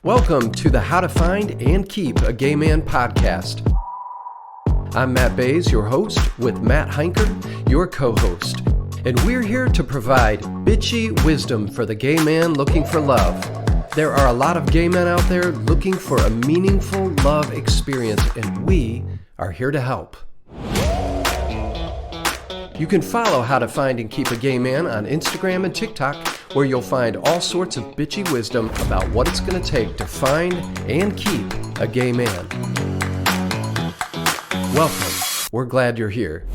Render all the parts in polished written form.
Welcome to the How to Find and Keep a Gay Man podcast. I'm Matt Bays, your host, with Matt Heinker, your co-host. And we're here to provide bitchy wisdom for the gay man looking for love. There are a lot of gay men out there looking for a meaningful love experience, and we are here to help. You can follow How to Find and Keep a Gay Man on Instagram and TikTok, where you'll find all sorts of bitchy wisdom about what it's going to take to find and keep a gay man. Welcome. We're glad you're here.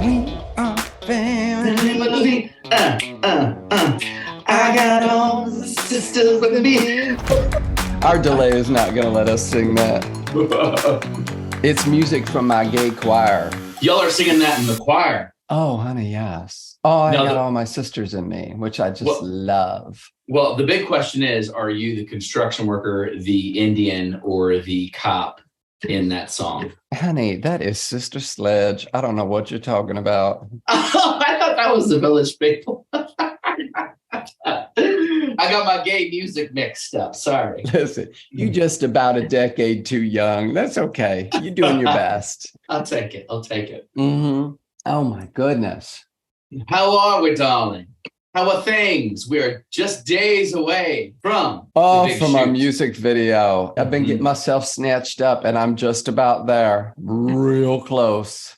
We are family. I got all the sisters with me. Our delay is not going to let us sing that. It's music from my gay choir. Y'all are singing that in the choir. Oh, honey, yes. Oh, I got all my sisters in me, which I just love. Well, the big question is, are you the construction worker, the Indian, or the cop in that song? Honey, that is Sister Sledge. I don't know what you're talking about. Oh, I thought that was the Village People. I got my gay music mixed up. Sorry. Listen, you just about a decade too young. That's okay. You're doing your best. I'll take it. Mm-hmm. Oh, my goodness. How are we, darling? How are things? We're just days away from our music video. I've been getting myself snatched up, and I'm just about there. Real close.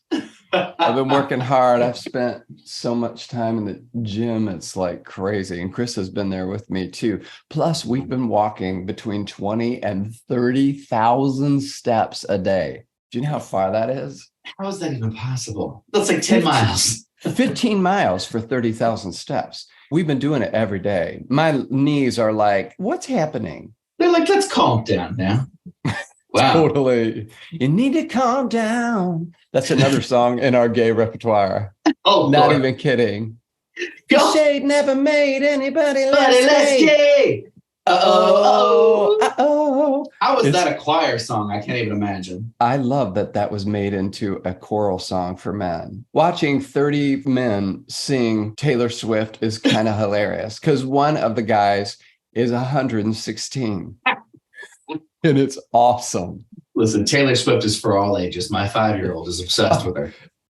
I've been working hard. I've spent so much time in the gym. It's like crazy. And Chris has been there with me too. Plus, we've been walking between 20 and 30,000 steps a day. Do you know how far that is? How is that even possible? That's like 10 miles. 15 miles for 30,000 steps. We've been doing it every day. My knees are like, what's happening? They're like, let's calm down now. Wow. Totally. You need to calm down. That's another song in our gay repertoire. Oh, not Lord. even kidding. The shade never made anybody less gay. Uh-oh. How was that a choir song? I can't even imagine. I love that was made into a choral song for men. Watching 30 men sing Taylor Swift is kind of hilarious because one of the guys is 116. And it's awesome. Listen, Taylor Swift is for all ages. My 5-year-old is obsessed with her.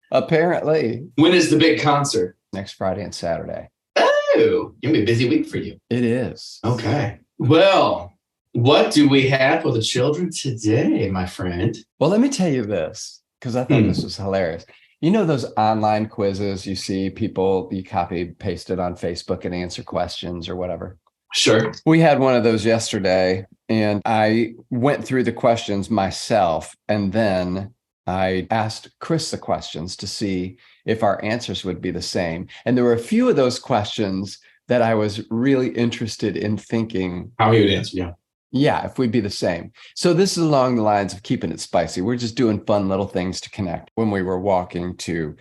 Apparently. When is the big concert? Next Friday and Saturday. Oh, gonna be a busy week for you. It is. Okay. Well, what do we have for the children today, my friend? Well, let me tell you this, because I thought this was hilarious. You know those online quizzes you see people, you copy, paste it on Facebook and answer questions or whatever? Sure. We had one of those yesterday, and I went through the questions myself, and then I asked Chris the questions to see if our answers would be the same. And there were a few of those questions that I was really interested in thinking. How he would answer, yeah. Yeah, if we'd be the same. So this is along the lines of keeping it spicy. We're just doing fun little things to connect. When we were walking to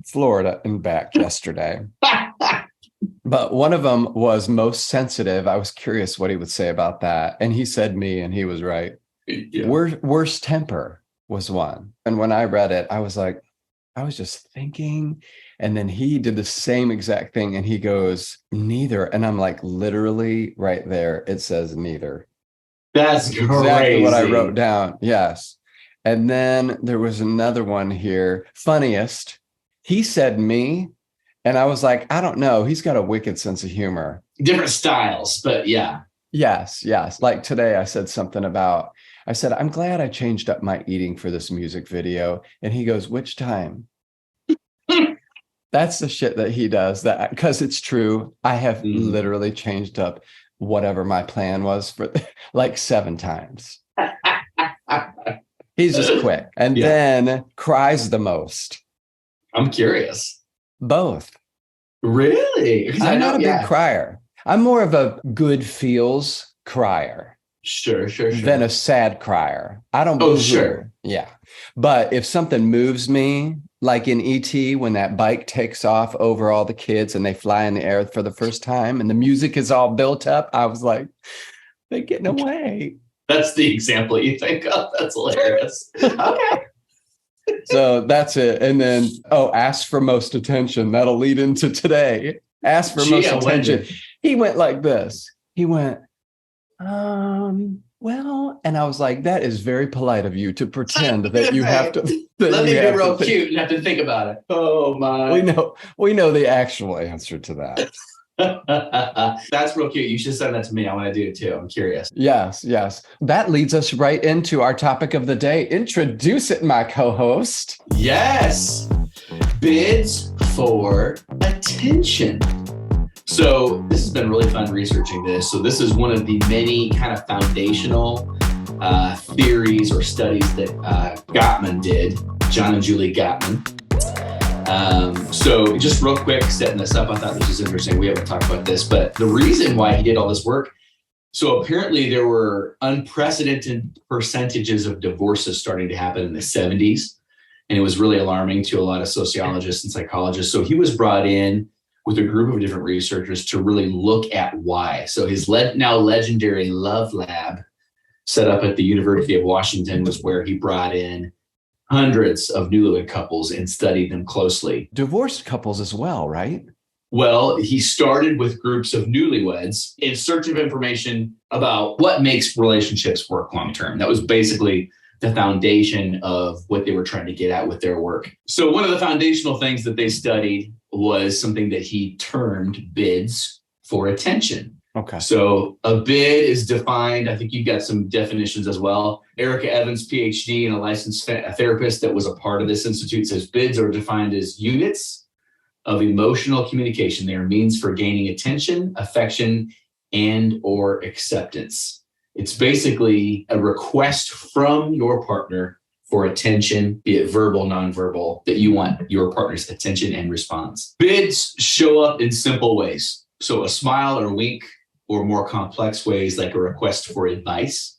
Florida and back yesterday. But one of them was most sensitive. I was curious what he would say about that. And he said me, and he was right. Yeah. Worst temper was one. And when I read it, I was like, I was just thinking. And then he did the same exact thing. And he goes, neither. And I'm like, literally right there, it says neither. That's exactly crazy. What I wrote down. Yes. And then there was another one here. Funniest. He said me. And I was like, I don't know. He's got a wicked sense of humor. Different styles, but yeah. Yes. Like today I said something about, I said, I'm glad I changed up my eating for this music video. And he goes, which time? That's the shit that he does, that because it's true. I have literally changed up whatever my plan was for like 7 times. He's just quick. And then cries the most. I'm curious. Both. Really? I'm not a big crier. I'm more of a good feels crier. Sure. Than a sad crier. I don't boo-hoo. Sure. Yeah. But if something moves me, like in E.T., when that bike takes off over all the kids and they fly in the air for the first time and the music is all built up, I was like, they're getting away. That's the example you think of. That's hilarious. Okay. So that's it. And then, ask for most attention. That'll lead into today. Ask for most attention. He went like this. He went, well, and I was like, that is very polite of you to pretend that you have to. Let me be real cute and have to think about it. Oh my. We know the actual answer to that. That's real cute. You should send that to me. I want to do it too. I'm curious. Yes. That leads us right into our topic of the day. Introduce it, my co-host. Yes. Bids for attention. So this has been really fun researching this. So this is one of the many kind of foundational theories or studies that Gottman did, John and Julie Gottman. So just real quick, setting this up, I thought this was interesting. We haven't talked about this, but the reason why he did all this work, so apparently there were unprecedented percentages of divorces starting to happen in the 70s. And it was really alarming to a lot of sociologists and psychologists. So he was brought in with a group of different researchers to really look at why. So his now legendary Love Lab set up at the University of Washington was where he brought in hundreds of newlywed couples and studied them closely. Divorced couples as well, right? Well, he started with groups of newlyweds in search of information about what makes relationships work long-term. That was basically the foundation of what they were trying to get at with their work. So one of the foundational things that they studied was something that he termed bids for attention. Okay. So a bid is defined, I think you've got some definitions as well. Erica Evans, PhD, and a licensed therapist that was a part of this institute says bids are defined as units of emotional communication. They are means for gaining attention, affection, and or acceptance. It's basically a request from your partner for attention, be it verbal, nonverbal, that you want your partner's attention and response. Bids show up in simple ways. So a smile or wink, or more complex ways like a request for advice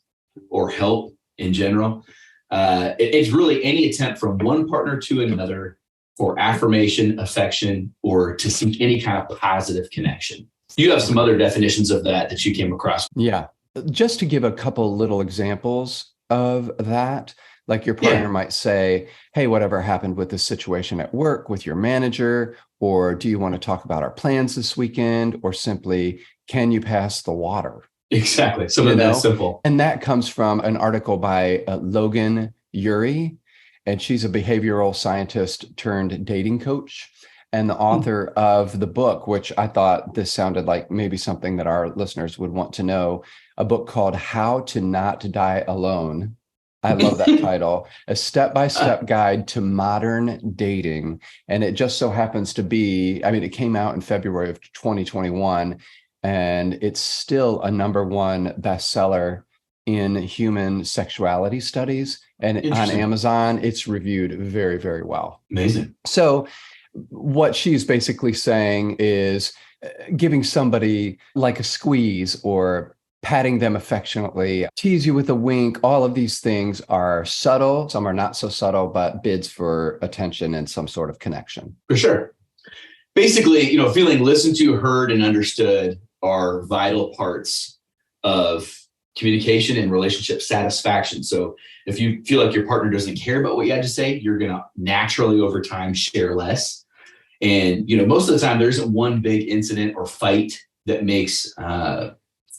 or help in general. It's really any attempt from one partner to another for affirmation, affection, or to seek any kind of positive connection. You have some other definitions of that you came across. Yeah. Just to give a couple little examples of that, like your partner might say, hey, whatever happened with this situation at work with your manager? Or do you want to talk about our plans this weekend? Or simply, can you pass the water? Exactly. Something that's simple. And that comes from an article by Logan Ury, and she's a behavioral scientist turned dating coach and the author of the book, which I thought this sounded like maybe something that our listeners would want to know, a book called How to Not Die Alone. I love that title, a step-by-step guide to modern dating. And it just so happens to be, it came out in February of 2021, and it's still a #1 bestseller in human sexuality studies. And on Amazon, it's reviewed very, very well. Amazing. So what she's basically saying is giving somebody like a squeeze or patting them affectionately, tease you with a wink. All of these things are subtle. Some are not so subtle, but bids for attention and some sort of connection. For sure. Basically, feeling listened to, heard, and understood are vital parts of communication and relationship satisfaction. So if you feel like your partner doesn't care about what you had to say, you're going to naturally over time share less. And, most of the time there isn't one big incident or fight that makes,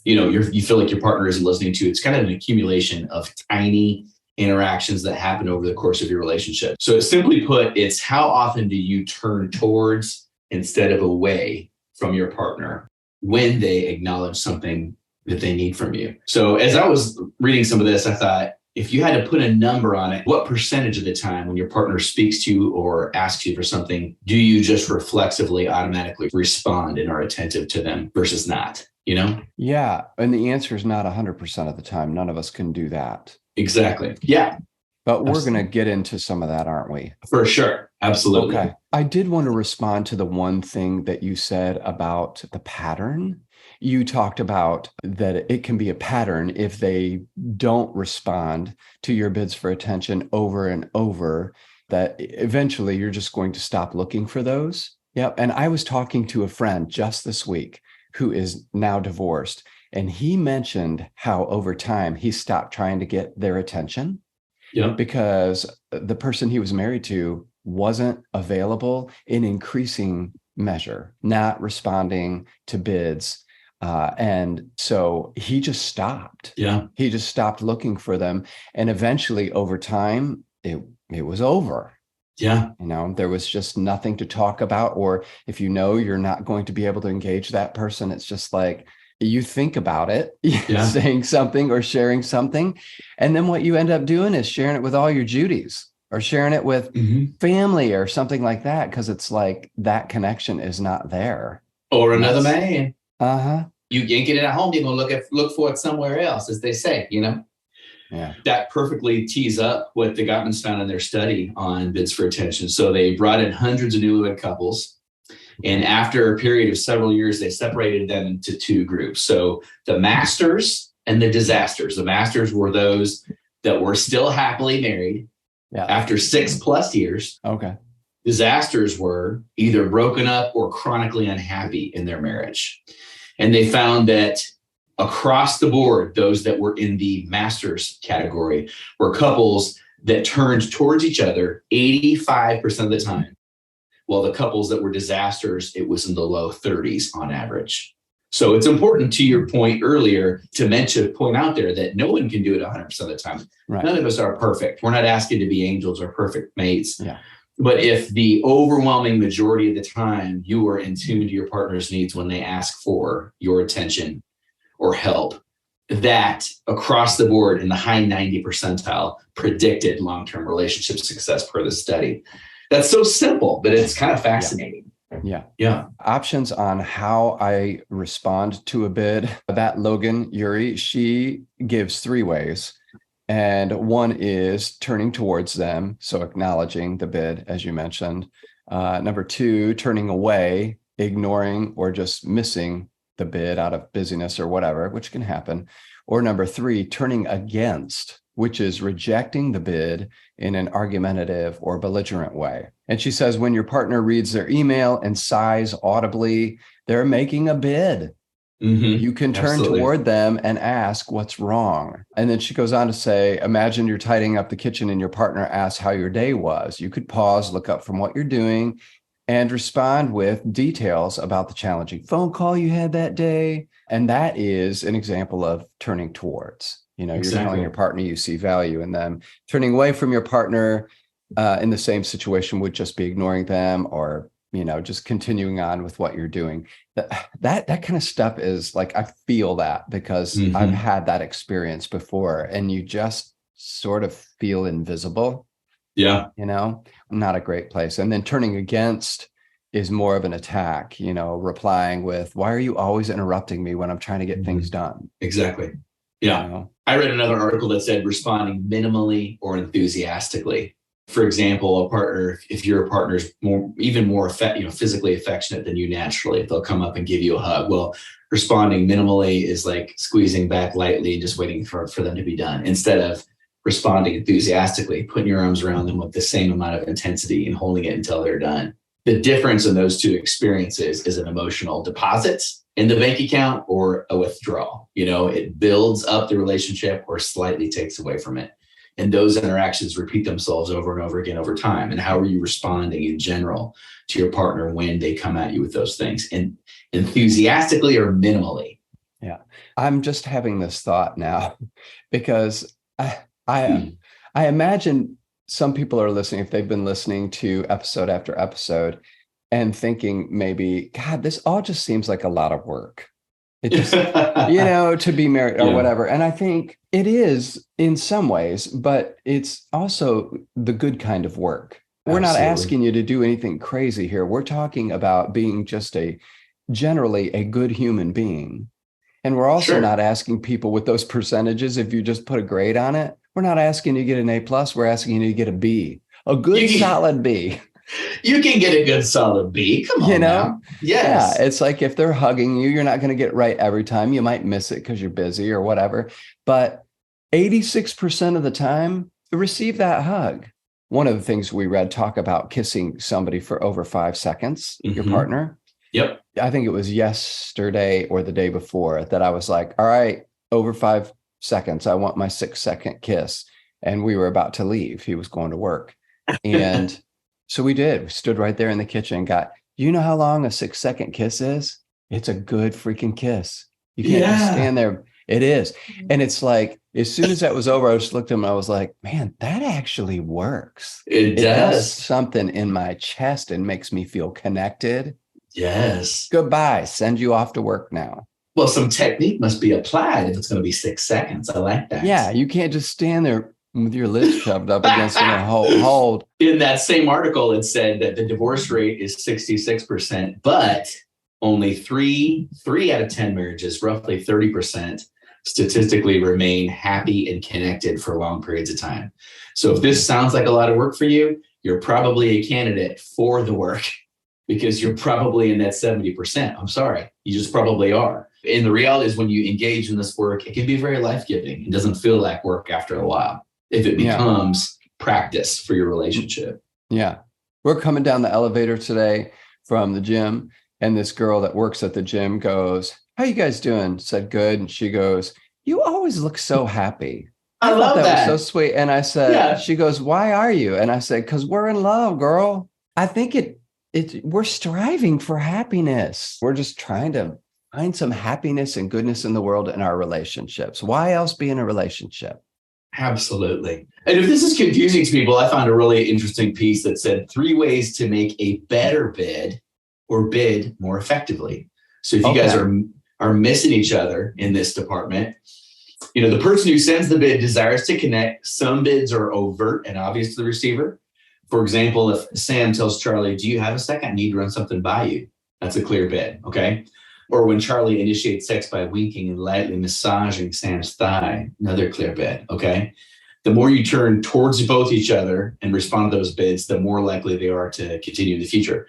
you feel like your partner isn't listening to. It's kind of an accumulation of tiny interactions that happen over the course of your relationship. So simply put, it's how often do you turn towards instead of away from your partner when they acknowledge something that they need from you. So as I was reading some of this, I thought, if you had to put a number on it, what percentage of the time when your partner speaks to you or asks you for something, do you just reflexively, automatically respond and are attentive to them versus not, Yeah. And the answer is not 100% of the time. None of us can do that. Exactly. Yeah. But we're going to get into some of that, aren't we? For sure. Absolutely. Okay. I did want to respond to the one thing that you said about the pattern. You talked about that it can be a pattern if they don't respond to your bids for attention over and over, that eventually you're just going to stop looking for those. Yep. And I was talking to a friend just this week who is now divorced, and he mentioned how over time he stopped trying to get their attention. Yeah. because the person he was married to wasn't available in increasing measure, not responding to bids. And so he just stopped. Yeah. He just stopped looking for them. And eventually over time, it was over. Yeah. There was just nothing to talk about. Or if you're not going to be able to engage that person, it's just like you think about it, saying something or sharing something. And then what you end up doing is sharing it with all your Judies or sharing it with family or something like that. Because it's like that connection is not there. Or another man. Uh-huh. You ain't get it at home, you're going to look for it somewhere else, as they say, Yeah. That perfectly tees up what the Gottmans found in their study on bids for attention. So they brought in hundreds of newlywed couples. And after a period of several years, they separated them into two groups. So the masters and the disasters. The masters were those that were still happily married after 6+ years. Okay. Disasters were either broken up or chronically unhappy in their marriage. And they found that across the board, those that were in the masters category were couples that turned towards each other 85% of the time. While the couples that were disasters, it was in the low 30s on average. So it's important, to your point earlier, to point out there that no one can do it 100% of the time. Right. None of us are perfect. We're not asking to be angels or perfect mates. Yeah. But if the overwhelming majority of the time you are in tune to your partner's needs when they ask for your attention or help, that across the board in the high 90 percentile predicted long-term relationship success per the study. That's so simple, but it's kind of fascinating. Yeah. Options on how I respond to a bid. That Logan Uri, she gives 3 ways. And one is turning towards them. So acknowledging the bid, as you mentioned. Number 2, turning away, ignoring or just missing the bid out of busyness or whatever, which can happen. Or number 3, turning against, which is rejecting the bid in an argumentative or belligerent way. And she says, when your partner reads their email and sighs audibly, they're making a bid. You can turn toward them and ask what's wrong. And then she goes on to say, imagine you're tidying up the kitchen and your partner asks how your day was. You could pause, look up from what you're doing, and respond with details about the challenging phone call you had that day. And that is an example of turning towards. You're telling your partner you see value in them. Turning away from your partner in the same situation would just be ignoring them or just continuing on with what you're doing. That kind of stuff is like, I feel that because I've had that experience before, and you just sort of feel invisible. Yeah. Not a great place. And then turning against is more of an attack, replying with, why are you always interrupting me when I'm trying to get things done? Exactly. Yeah. I read another article that said responding minimally or enthusiastically. For example, a partner, if your partner's even more physically affectionate than you naturally, they'll come up and give you a hug. Well, responding minimally is like squeezing back lightly and just waiting for them to be done, instead of responding enthusiastically, putting your arms around them with the same amount of intensity and holding it until they're done. The difference in those two experiences is an emotional deposit in the bank account or a withdrawal. It builds up the relationship or slightly takes away from it. And those interactions repeat themselves over and over again over time. And how are you responding in general to your partner when they come at you with those things? And enthusiastically or minimally? Yeah. I'm just having this thought now because I imagine some people are listening, if they've been listening to episode after episode and thinking maybe, God, this all just seems like a lot of work. It just, to be married or whatever. And I think it is in some ways, but it's also the good kind of work. We're not asking you to do anything crazy here. We're talking about being just generally a good human being. And we're also not asking people with those percentages, if you just put a grade on it, we're not asking you to get an A+, we're asking you to get a B, a good solid B. You can get a good solid B. Come on now. Yes. Yeah. It's like if they're hugging you, you're not going to get it right every time. You might miss it because you're busy or whatever. But 86% of the time, receive that hug. One of the things we read talk about kissing somebody for over 5 seconds, your partner. Yep. I think it was yesterday or the day before that I was like, all right, over 5 seconds, I want my 6-second kiss. and we were about to leave. He was going to work. And so we did. We stood right there in the kitchen and got, you know how long a 6-second kiss is? It's a good freaking kiss. You can't just stand there. It is. And it's like, as soon as that was over, I just looked at him and I was like, man, that actually works. It does. Something in my chest and makes me feel connected. Yes. Goodbye. Send you off to work now. Well, some technique must be applied if it's going to be 6 seconds. I like that. Yeah. You can't just stand there with your lips shoved up against him and hold. In that same article, it said that the divorce rate is 66%, but only three out of 10 marriages, roughly 30%, statistically remain happy and connected for long periods of time. So if this sounds like a lot of work for you, you're probably a candidate for the work because you're probably in that 70%. I'm sorry, you just probably are. And the reality is when you engage in this work, it can be very life-giving. It doesn't feel like work after a while if it becomes practice for your relationship. Yeah. We're coming down the elevator today from the gym. And this girl that works at the gym goes, how you guys doing? Said, good. And she goes, you always look so happy. I love thought that. was so sweet. And I said, she goes, why are you? And I said, because we're in love, girl. I think we're striving for happiness. We're just trying to find some happiness and goodness in the world in our relationships. Why else be in a relationship? Absolutely. And if this is confusing to people, I found a really interesting piece that said 3 ways to make a better bid or bid more effectively. So if you guys are missing each other in this department, the person who sends the bid desires to connect. Some bids are overt and obvious to the receiver. For example, if Sam tells Charlie, do you have a second? I need to run something by you. That's a clear bid. Okay. Or when Charlie initiates sex by winking and lightly massaging Sam's thigh, another clear bid. Okay. The more you turn towards both each other and respond to those bids, the more likely they are to continue in the future.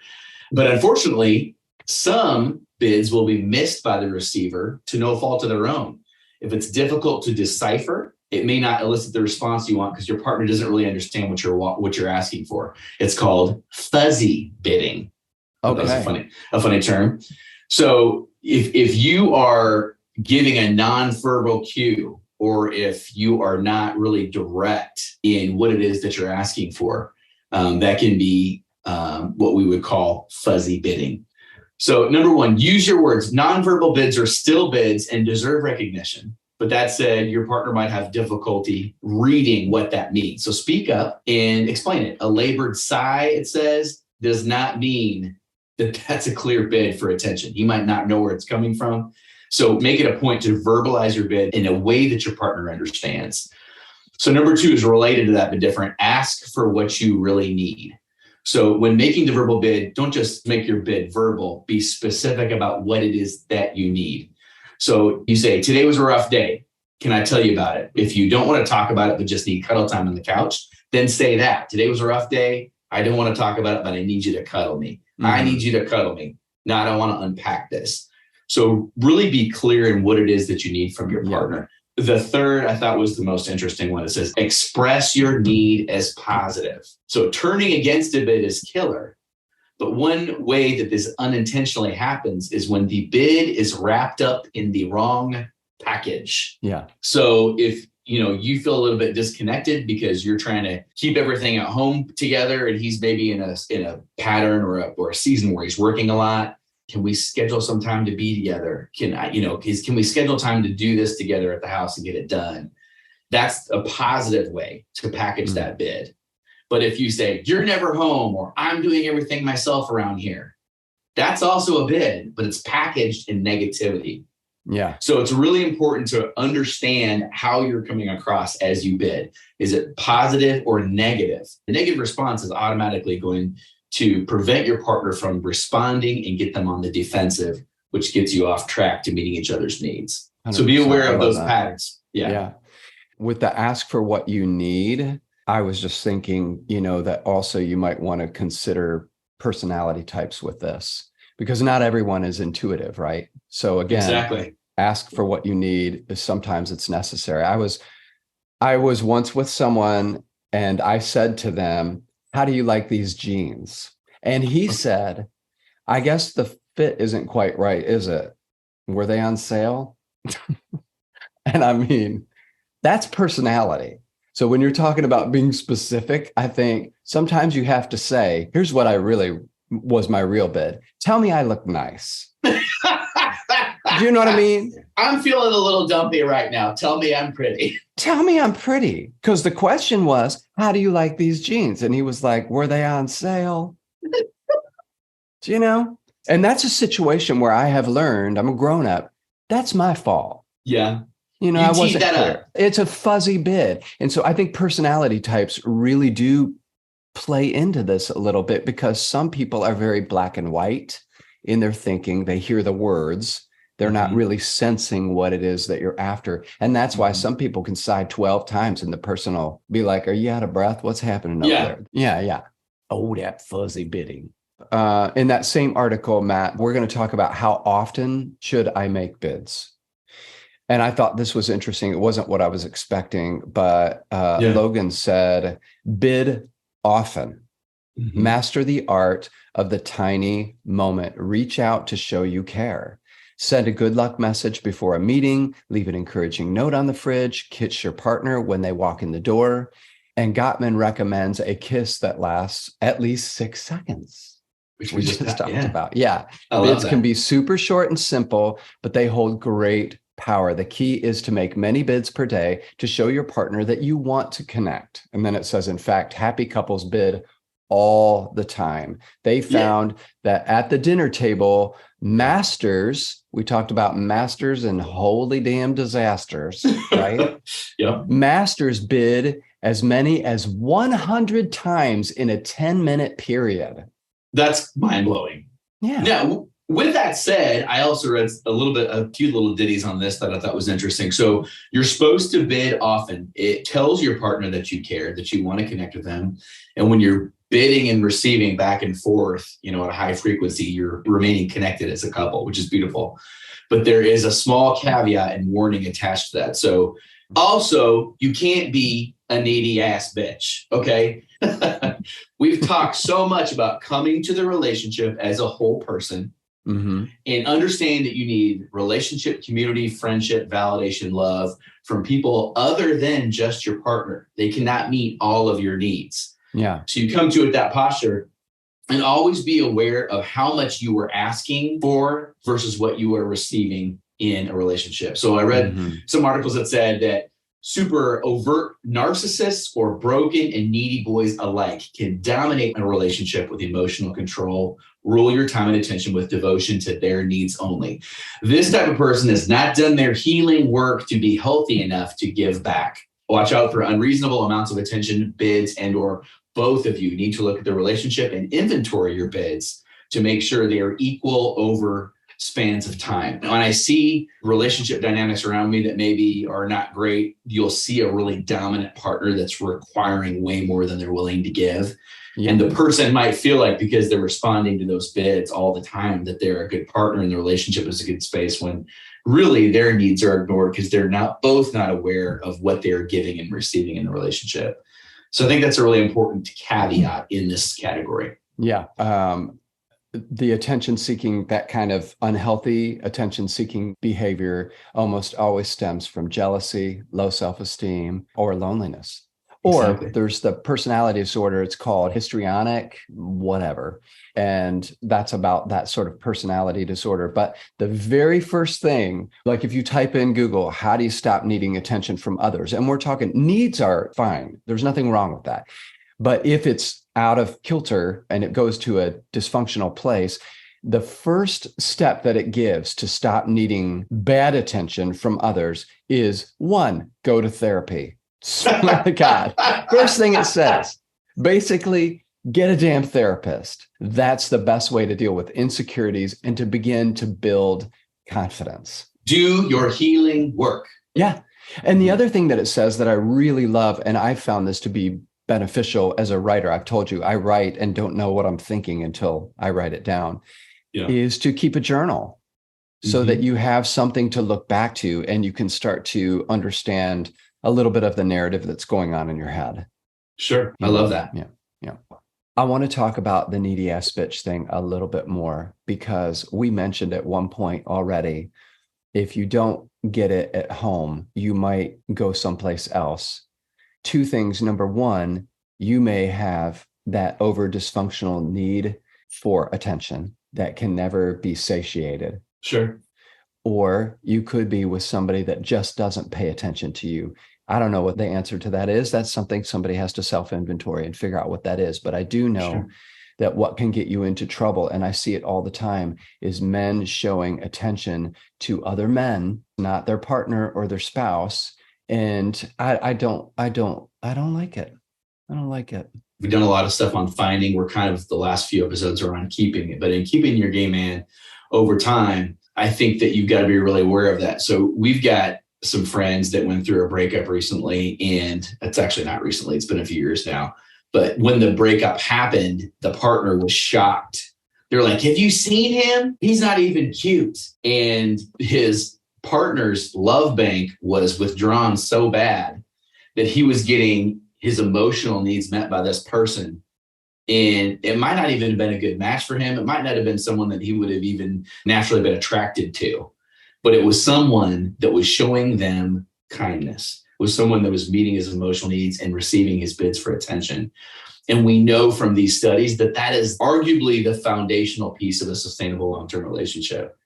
But unfortunately, some bids will be missed by the receiver to no fault of their own. If it's difficult to decipher, it may not elicit the response you want because your partner doesn't really understand what you're asking for. It's called fuzzy bidding. Okay. That's a funny term. So if you are giving a nonverbal cue, or if you are not really direct in what it is that you're asking for, that can be what we would call fuzzy bidding. So number 1, use your words. Nonverbal bids are still bids and deserve recognition. But that said, your partner might have difficulty reading what that means. So speak up and explain it. A labored sigh, it says, does not mean that that's a clear bid for attention. He might not know where it's coming from. So make it a point to verbalize your bid in a way that your partner understands. So number 2 is related to that, but different. Ask for what you really need. So when making the verbal bid, don't just make your bid verbal, be specific about what it is that you need. So you say, today was a rough day. Can I tell you about it? If you don't want to talk about it, but just need cuddle time on the couch, then say that. Today was a rough day. I don't want to talk about it, but I need you to cuddle me. Mm-hmm. I need you to cuddle me. Now I don't want to unpack this. So really be clear in what it is that you need from your partner. The third I thought was the most interesting one. It says, express your need as positive. So turning against a bid is killer. But one way that this unintentionally happens is when the bid is wrapped up in the wrong package. Yeah. So if you feel a little bit disconnected because you're trying to keep everything at home together, and he's maybe in a pattern or a season where he's working a lot. Can we schedule some time to be together? Can we schedule time to do this together at the house and get it done? That's a positive way to package that bid. But if you say, you're never home, or I'm doing everything myself around here, that's also a bid, but it's packaged in negativity. Yeah. So it's really important to understand how you're coming across as you bid. Is it positive or negative? The negative response is automatically going to prevent your partner from responding and get them on the defensive, which gets you off track to meeting each other's needs. So be aware of those patterns. Yeah. With the ask for what you need, I was just thinking, that also you might want to consider personality types with this, because not everyone is intuitive, right? So again, exactly. Ask for what you need is sometimes it's necessary. I was once with someone and I said to them, how do you like these jeans? And he said, I guess the fit isn't quite right, is it? Were they on sale? And I mean, that's personality. So when you're talking about being specific, I think sometimes you have to say, here's what I really was my real bid. Tell me I look nice. Do you know what I mean? I'm feeling a little dumpy right now. Tell me I'm pretty. Tell me I'm pretty. Because the question was, how do you like these jeans? And he was like, were they on sale? Do you know? And that's a situation where I have learned, I'm a grown up, that's my fault. Yeah. You know, You I teed wasn't that clear. up. It's a fuzzy bid. And so I think personality types really do play into this a little bit, because some people are very black and white in their thinking. They hear the words. They're not really sensing what it is that you're after. And that's why some people can sigh 12 times in the personal, be like, are you out of breath? What's happening over there? Yeah. Oh, that fuzzy bidding. In that same article, Matt, we're going to talk about how often should I make bids? And I thought this was interesting. It wasn't what I was expecting, but Logan said, bid often. Master the art of the tiny moment. Reach out to show you care. Send a good luck message before a meeting. Leave an encouraging note on the fridge. Kiss your partner when they walk in the door. And Gottman recommends a kiss that lasts at least 6 seconds, which we just talked about. Yeah. Bids can be super short and simple, but they hold great power. The key is to make many bids per day to show your partner that you want to connect. And then it says, in fact, happy couples bid all the time. They found that at the dinner table, masters, we talked about masters and holy damn disasters, right? Masters bid as many as 100 times in a 10-minute period. That's mind-blowing. Yeah. Now, with that said, I also read a few little ditties on this that I thought was interesting. So you're supposed to bid often. It tells your partner that you care, that you want to connect with them. And when you're bidding and receiving back and forth, at a high frequency, you're remaining connected as a couple, which is beautiful. But there is a small caveat and warning attached to that. So also, you can't be a needy ass bitch. Okay. We've talked so much about coming to the relationship as a whole person. And understand that you need relationship, community, friendship, validation, love from people other than just your partner. They cannot meet all of your needs. Yeah. So you come to it that posture, and always be aware of how much you were asking for versus what you were receiving in a relationship. So I read some articles that said that super overt narcissists or broken and needy boys alike can dominate a relationship with emotional control, rule your time and attention with devotion to their needs only. This type of person has not done their healing work to be healthy enough to give back. Watch out for unreasonable amounts of attention, bids, and or both of you need to look at the relationship and inventory your bids to make sure they are equal over spans of time. When I see relationship dynamics around me that maybe are not great, you'll see a really dominant partner that's requiring way more than they're willing to give. And the person might feel like, because they're responding to those bids all the time, that they're a good partner and the relationship is a good space, when really their needs are ignored because they're both not aware of what they're giving and receiving in the relationship. So I think that's a really important caveat in this category. Yeah. The attention seeking, that kind of unhealthy attention seeking behavior almost always stems from jealousy, low self-esteem, or loneliness. Or there's the personality disorder, it's called histrionic, whatever. And that's about that sort of personality disorder. But the very first thing, like if you type in Google, how do you stop needing attention from others? And we're talking needs are fine. There's nothing wrong with that. But if it's out of kilter and it goes to a dysfunctional place, the first step that it gives to stop needing bad attention from others is 1, go to therapy. Swear to God. First thing it says, basically, get a damn therapist. That's the best way to deal with insecurities and to begin to build confidence. Do your healing work. Yeah. And the other thing that it says that I really love, and I found this to be beneficial as a writer, I've told you, I write and don't know what I'm thinking until I write it down, is to keep a journal so that you have something to look back to and you can start to understand a little bit of the narrative that's going on in your head. Sure. I love that. Yeah. I want to talk about the needy ass bitch thing a little bit more, because we mentioned at one point already, if you don't get it at home, you might go someplace else. two things. Number one, you may have that over dysfunctional need for attention that can never be satiated. Sure. Or you could be with somebody that just doesn't pay attention to you. I don't know what the answer to that is. That's something somebody has to self-inventory and figure out what that is. But I do know that what can get you into trouble, and I see it all the time, is men showing attention to other men, not their partner or their spouse. And I don't like it. I don't like it. We've done a lot of stuff on finding. We're kind of, the last few episodes are on keeping it, but in keeping your gay man over time, I think that you've got to be really aware of that. So we've got some friends that went through a breakup recently, and it's actually not recently, it's been a few years now. But when the breakup happened, the partner was shocked. They're like, have you seen him? He's not even cute. And his partner's love bank was withdrawn so bad that he was getting his emotional needs met by this person. And it might not even have been a good match for him. It might not have been someone that he would have even naturally been attracted to. But it was someone that was showing them kindness. It was someone that was meeting his emotional needs and receiving his bids for attention. And we know from these studies that that is arguably the foundational piece of a sustainable long-term relationship.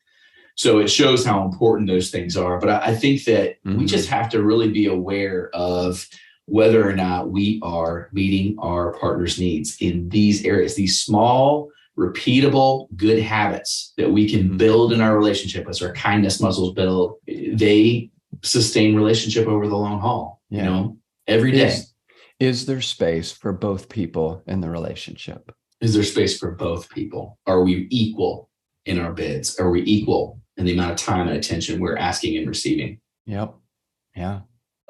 So it shows how important those things are. But I think that we just have to really be aware of whether or not we are meeting our partner's needs in these areas, these small, repeatable, good habits that we can build in our relationship as our kindness muscles build. They sustain relationship over the long haul, you know, every day. Is there space for both people in the relationship? Is there space for both people? Are we equal in our bids? Are we equal in the amount of time and attention we're asking and receiving? Yep. Yeah.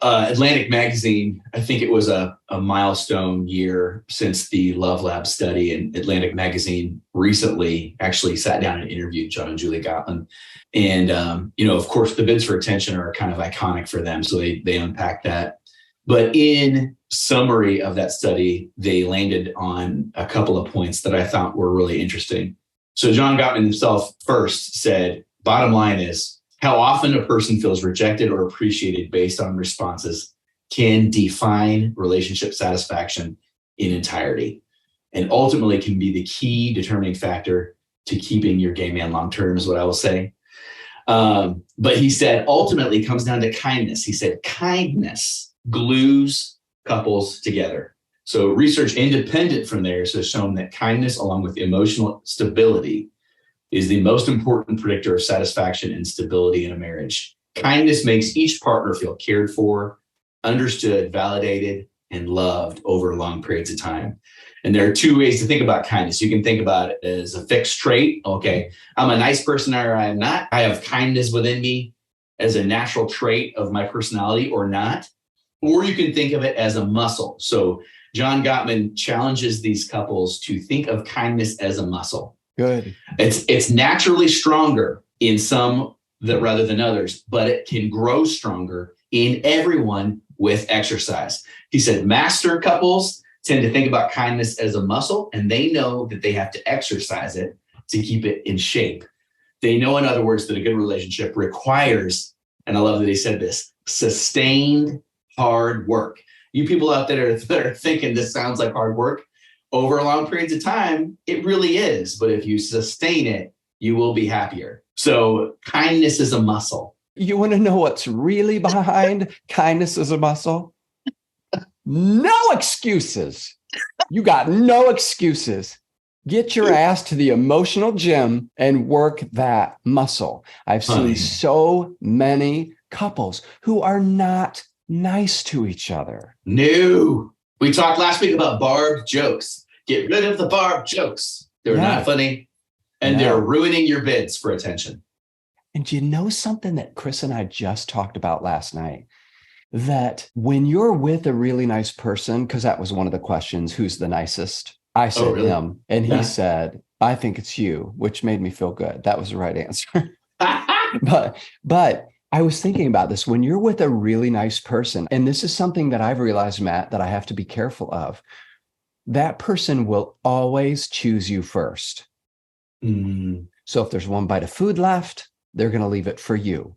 Atlantic Magazine, I think it was a milestone year since the Love Lab study, and Atlantic Magazine recently actually sat down and interviewed John and Julie Gottman. And, you know, of course, the bids for attention are kind of iconic for them. So they unpack that. But in summary of that study, they landed on a couple of points that I thought were really interesting. So John Gottman himself first said, bottom line is, how often a person feels rejected or appreciated based on responses can define relationship satisfaction in entirety, and ultimately can be the key determining factor to keeping your gay man long-term, is what I will say. But he said, ultimately comes down to kindness. He said, kindness glues couples together. So research independent from theirs has shown that kindness, along with emotional stability, is the most important predictor of satisfaction and stability in a marriage. Kindness makes each partner feel cared for, understood, validated, and loved over long periods of time. And there are two ways to think about kindness. You can think about it as a fixed trait. Okay, I'm a nice person or I'm not. I have kindness within me as a natural trait of my personality or not. Or you can think of it as a muscle. So John Gottman challenges these couples to think of kindness as a muscle. Good. It's naturally stronger in some that rather than others, but it can grow stronger in everyone with exercise. He said master couples tend to think about kindness as a muscle, and they know that they have to exercise it to keep it in shape. They know, in other words, that a good relationship requires, and I love that he said this, sustained hard work. You people out there that are thinking this sounds like hard work, over long periods of time, it really is. But if you sustain it, you will be happier. So kindness is a muscle. You want to know what's really behind kindness as a muscle? No excuses. You got no excuses. Get your ass to the emotional gym and work that muscle. I've seen so many couples who are not nice to each other. No. We talked last week about barbed jokes. Get rid of the barbed jokes. They're not funny, and they're ruining your bids for attention. And you know something that Chris and I just talked about last night? That when you're with a really nice person, because that was one of the questions, who's the nicest? I said him, and he said, I think it's you, which made me feel good. That was the right answer. But I was thinking about this. When you're with a really nice person, and this is something that I've realized, Matt, that I have to be careful of, that person will always choose you first. So if there's one bite of food left, they're going to leave it for you.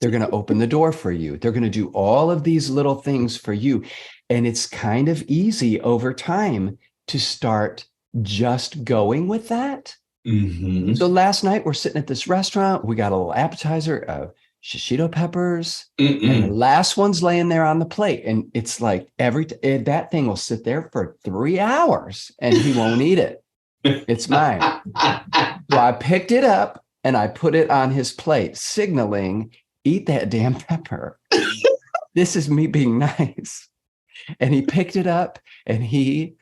They're going to open the door for you. They're going to do all of these little things for you. And it's kind of easy over time to start just going with that. Mm-hmm. So last night we're sitting at this restaurant. We got a little appetizer of shishito peppers, and the last one's laying there on the plate. And it's like that thing will sit there for 3 hours and he won't eat it. It's mine. So I picked it up and I put it on his plate, signaling, eat that damn pepper. This is me being nice. And he picked it up and he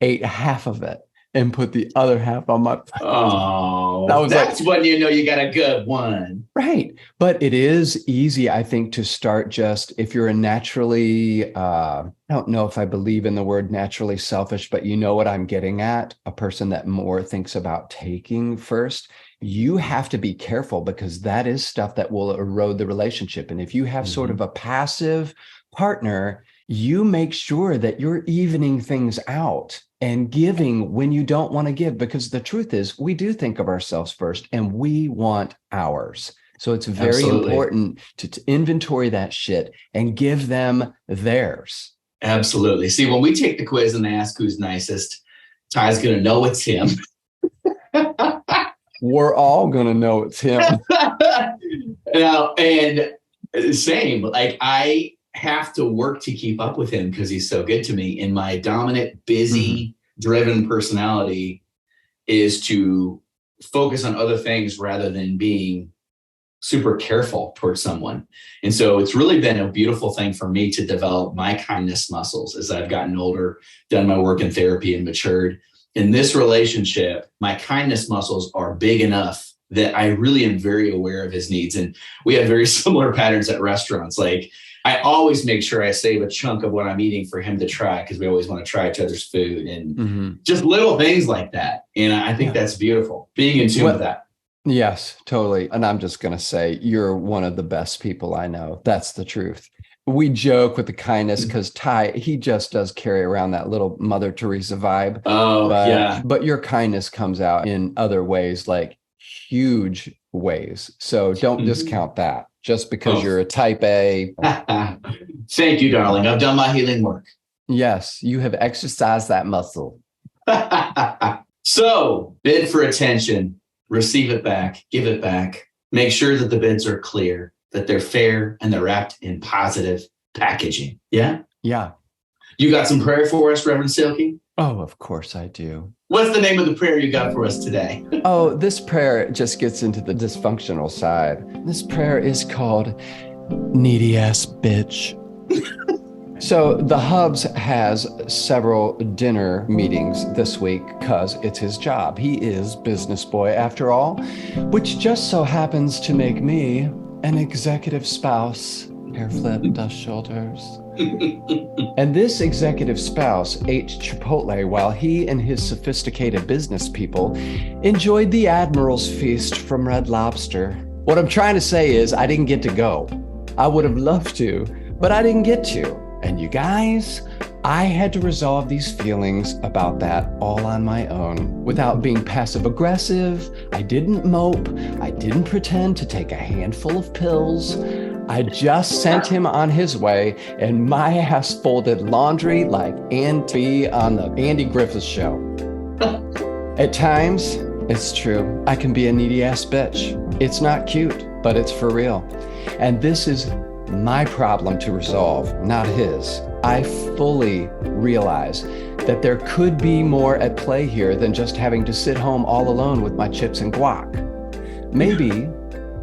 ate half of it and put the other half on my plate. Oh, that's when you know you got a good one. Right. But it is easy, I think, to start just if you're a naturally, I don't know if I believe in the word naturally selfish, but you know what I'm getting at, a person that more thinks about taking first. You have to be careful because that is stuff that will erode the relationship. And if you have sort of a passive partner, you make sure that you're evening things out and giving when you don't want to give, because the truth is we do think of ourselves first and we want ours. So it's very important to inventory that shit and give them theirs. Absolutely. See, when we take the quiz and they ask who's nicest, Ty's going to know it's him. We're all going to know it's him. Now, and same, like I have to work to keep up with him because he's so good to me. And my dominant, busy, driven personality is to focus on other things rather than being super careful towards someone. And so it's really been a beautiful thing for me to develop my kindness muscles as I've gotten older, done my work in therapy and matured. In this relationship, my kindness muscles are big enough that I really am very aware of his needs. And we have very similar patterns at restaurants. Like I always make sure I save a chunk of what I'm eating for him to try because we always want to try each other's food and just little things like that. And I think that's beautiful, being in tune with that. Yes, totally. And I'm just going to say you're one of the best people I know. That's the truth. We joke with the kindness because Ty, he just does carry around that little Mother Teresa vibe. But your kindness comes out in other ways, like huge ways. So don't discount that just because you're a type A. Thank you, darling. I've done my healing work. Yes, you have exercised that muscle. So bid for attention, receive it back, give it back. Make sure that the bids are clear, that they're fair, and they're wrapped in positive packaging. Yeah? Yeah. You got some prayer for us, Reverend Silky? Oh, of course I do. What's the name of the prayer you got for us today? Oh, this prayer just gets into the dysfunctional side. This prayer is called Needy Ass Bitch. So the Hubs has several dinner meetings this week because it's his job. He is business boy after all, which just so happens to make me an executive spouse. Hair flip, dust shoulders. And this executive spouse ate Chipotle while he and his sophisticated business people enjoyed the Admiral's feast from Red Lobster. What I'm trying to say is I didn't get to go. I would have loved to, but I didn't get to. And you guys, I had to resolve these feelings about that all on my own without being passive aggressive. I didn't mope. I didn't pretend to take a handful of pills. I just sent him on his way, and my ass folded laundry like Andy on the Andy Griffith Show. At times, it's true, I can be a needy ass bitch. It's not cute, but it's for real. And this is my problem to resolve, not his. I fully realize that there could be more at play here than just having to sit home all alone with my chips and guac. Maybe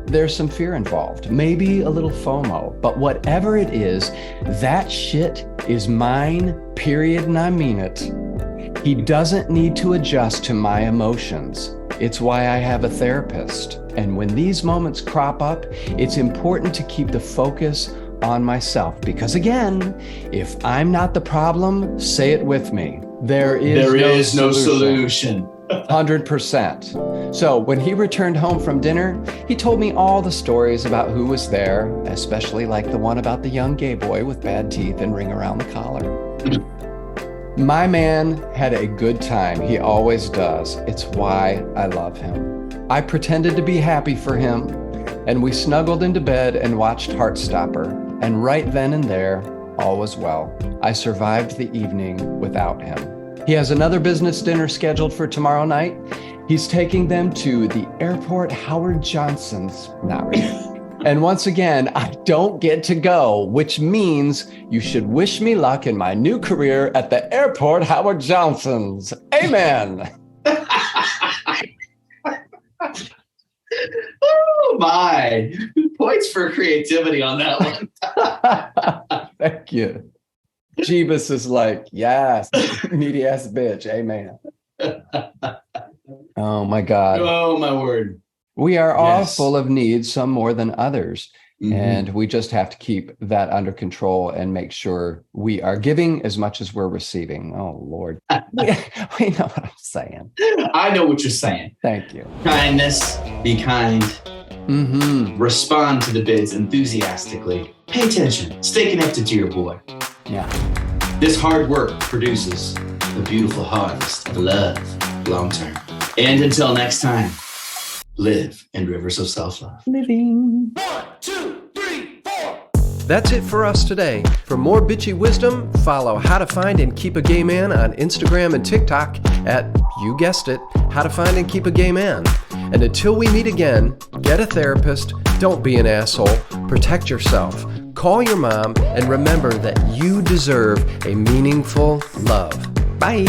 there's some fear involved, maybe a little FOMO, but whatever it is, that shit is mine, period, and I mean it. He doesn't need to adjust to my emotions. It's why I have a therapist. And when these moments crop up, it's important to keep the focus on myself. Because again, if I'm not the problem, say it with me. There is no solution. 100%. So when he returned home from dinner, he told me all the stories about who was there, especially like the one about the young gay boy with bad teeth and ring around the collar. My man had a good time. He always does. It's why I love him. I pretended to be happy for him, and we snuggled into bed and watched Heartstopper. And right then and there, all was well. I survived the evening without him. He has another business dinner scheduled for tomorrow night. He's taking them to the airport Howard Johnson's. Not really. And once again, I don't get to go, which means you should wish me luck in my new career at the airport Howard Johnson's. Amen. Oh my. Points for creativity on that one. Thank you. Jeebus is like, yes, needy ass bitch. Amen. Oh my God. Oh my word. We are all full of needs, some more than others. Mm-hmm. And we just have to keep that under control and make sure we are giving as much as we're receiving. Oh, Lord. We know what I'm saying. I know what you're saying. Thank you. Kindness, be kind. Mm-hmm. Respond to the bids enthusiastically. Pay attention. Stay connected to your boy. Yeah. This hard work produces a beautiful harvest of love long term. And until next time, live in rivers of self-love. Living. 1, 2, 3, 4. That's it for us today. For more bitchy wisdom, follow How to Find and Keep a Gay Man on Instagram and TikTok at, you guessed it, How to Find and Keep a Gay Man. And until we meet again, get a therapist, don't be an asshole, protect yourself, call your mom, and remember that you deserve a meaningful love. Bye.